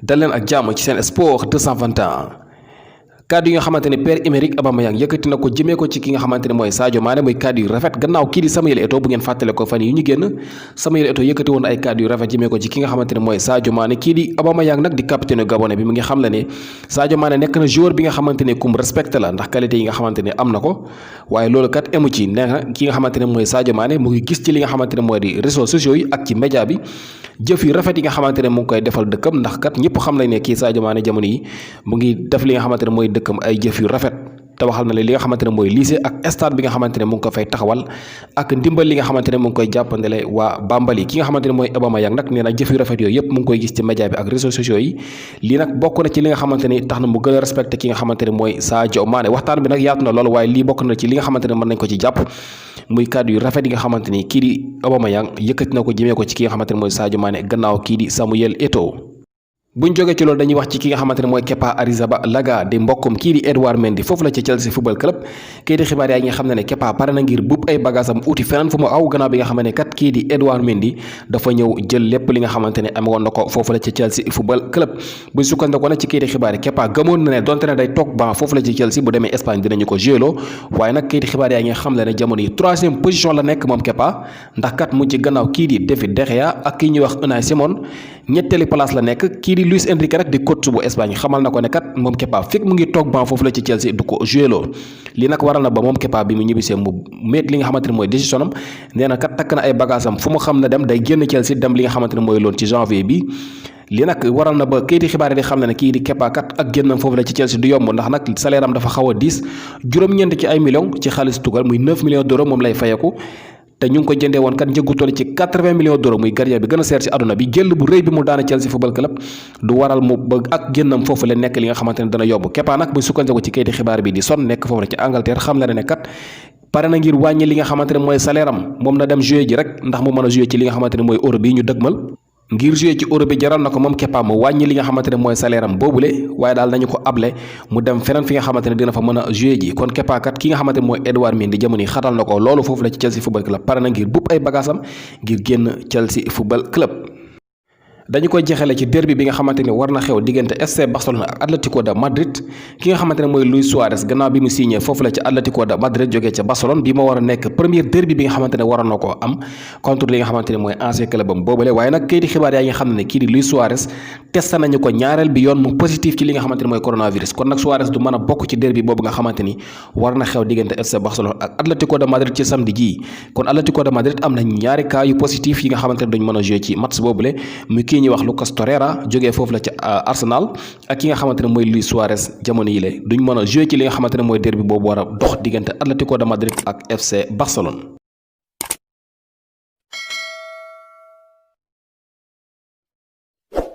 dal leen ak jàmm ci Sen Sports 221 kaddu yi nga xamante ne père émérique Aubameyang yëkkati na ko jëmee ko ci ki nga xamante ne mooy Sadio Mané muy kaddu yu rafet gannaaw kii di Samuel Eto'o bu ngeen fàttale ko fan yi ñu génn Samuel Eto'o yëkkati woon ay kaddu yu rafet jëmee ko ci ki nga xamante ne mooy Sadio Mané kii di Aubameyang nag di capitaine gabonais bi mu ngi xam la ne Sadio Mané nekk na joueur bi nga xamante ne kum respecté la ndax qualité yi nga xamante ne am na ko waaye loolu kat emu ci nee na ki nga xamante ne mooy Sadio Mané mu ngi gis ci li nga xamante ne mooy di réseaux sociaux yi ak ci média bi jëf yu rafet yi nga xamante ne mu ngi koy defal dëkkam ndax kat ñëpp xam nañ ne kii Sadio Mané jamono yi mu ngi def li nga xamante ne mooy dëkkam ay jëf yu rafet te waxal na li nga xamante ne mooy lycée ak stade bi nga xamante ne mu ngi ko fay taxawal ak ndimbal li nga xamante ne mu ngi koy jàppandale waa Bambali ki nga xamante ne mooy Aubameyang nag nee na jëf yu rafet yooyu yëpp mu ngi koy gis ci média bi ak réseaux sociaux yi lii nag bokk na ci li nga xamante ni tax na mu gën a respecté ki nga xamante ne mooy Sadio Mané waxtaan bi nag yaatu na loolu waaye lii bokk na ci li nga xamante ne mën nañ ko ci jàpp muy kàddu yu rafet yi nga xamante ni kii di Aubameyang yëkkati na ko jëmee ko ci ki nga xamante ne mooy Sadio Mané gannaaw kii di Samuel Eto'o buñ jógee ci loolu dañuy wax ci ki nga xamante ne mooy Kepa Arrizabalaga di mbokkum kii di Edouard Mendy foofu la ci Chelsea football club kii di xibaar yaa ngi xam ne ne Kepa pare na ngir buub ay bagaasam uti feneen fu mu aw gannaaw bi nga xamante ne kat kii di Edouard Mendy dafa ñëw jël lépp li nga xamante ne amoon na ko foofu la ci Chelsea football club buñ sukkandikoo nag ci kii di xibaar yi Kepa gëmoon na ne donte ne day toog ban foofu la ci Chelsea bu demee Espagne dinañu ko jéloo waaye nag kii di xibaar yaa ngi xam ne jamono yi 3e position la nekk moom Kepa ndax kat mu ci gannaaw kii di David De Gea ak kii ñuy wax Unai Simon ñetteeli place la nekk kii di Luis Enrique rek di coach bu Espagne xamal na ko ne kat moom Kepa fekk mu ngi toog ban foofu la ci Chelsea du ko jouéloo lii nag waral na ba moom Kepa bi mu ñibbisee mu méet li nga xamante ne mooy décision am nee na kat takk na ay bagaasam fu mu xam ne dem day génn Chelsea dem li nga xamante ne mooy loon ci janvier bi lii nag waral na ba kii di xibaar yi di xam ne ne kii di Kepa kat ak génnam foofu la ci Chelsea du yomb ndax nag salaire am dafa xaw a diis juróom-ñeent ci ay millions ci xaalis tugal muy 9 millions d'euros moom lay fayeku te ñu ngi ko jëndee woon kat njëggu toll ci 80 millions d'euros muy gardien bi gën a seer ci àdduna bi jël bu rëy bi mu daana Chelsea football club du waral mu bëgg ak génnam foofu la nekk li nga xamante ne dana yomb Kepa nag bu sukkandiku ci kayiti xibaar bi di Son nekk foofu la ci Angleterre xam na ne kat pare na ngir wàññi li nga xamante ne mooy salaire am moom na dem jouer ji rek ndax mu mën a jouer ci li nga xamante ne mooy Euro bi ñu dëgmal ngir jouer ci Euro bi jaral na ko moom Kepa mu wàññi li nga xamante ne mooy salaire am boobule waaye daal nañu ko able mu dem feneen fi nga xamante ne dina fa mën a jouer ji kon Kepa kat ki nga xamante ne mooy Edouard Mendy jamono yi xatal na ko loolu foofu la ci Chelsea football club pare na ngir buub ay bagaasam ngir génn Chelsea football club dañu koy jeexale ci derby bi nga xamante ne war na xew diggante FC Barcelone ak Atlético de Madrid ki nga xamante ne mooy Luis Suarez gannaaw bi mu signé foofu la ci Atlético de Madrid jógee ca Barcelone bi ma war a nekk premier derby bi nga xamante ne waroon na koo am contre li nga xamante ne mooy ancien club am boobale waaye nag kayiti xibaar yaa ngi xam ne kii di Luis Suarez testé nañu ko ñaareel bi yoon mu positif ci li nga xamante ne mooy coronavirus kon nag Suarez du mën a bokk ci derby boobu nga xamante ni war na xew diggante FC Barcelone ak Atlético de Madrid ci samedi jii kon Atlético de Madrid am na ñaari cas yu positif yi nga xamante ne duñ mën a jouer ci match boobule mu kii ñuy wax Lucas jógee foofu la ci Arsenal ak ki nga xamante ne mooy Luis Suarez jamono yi la duñ mën a jouer ci li nga xamante ne mooy derby boobu war a dox diggante Atlético de Madrid ak FC Barcelone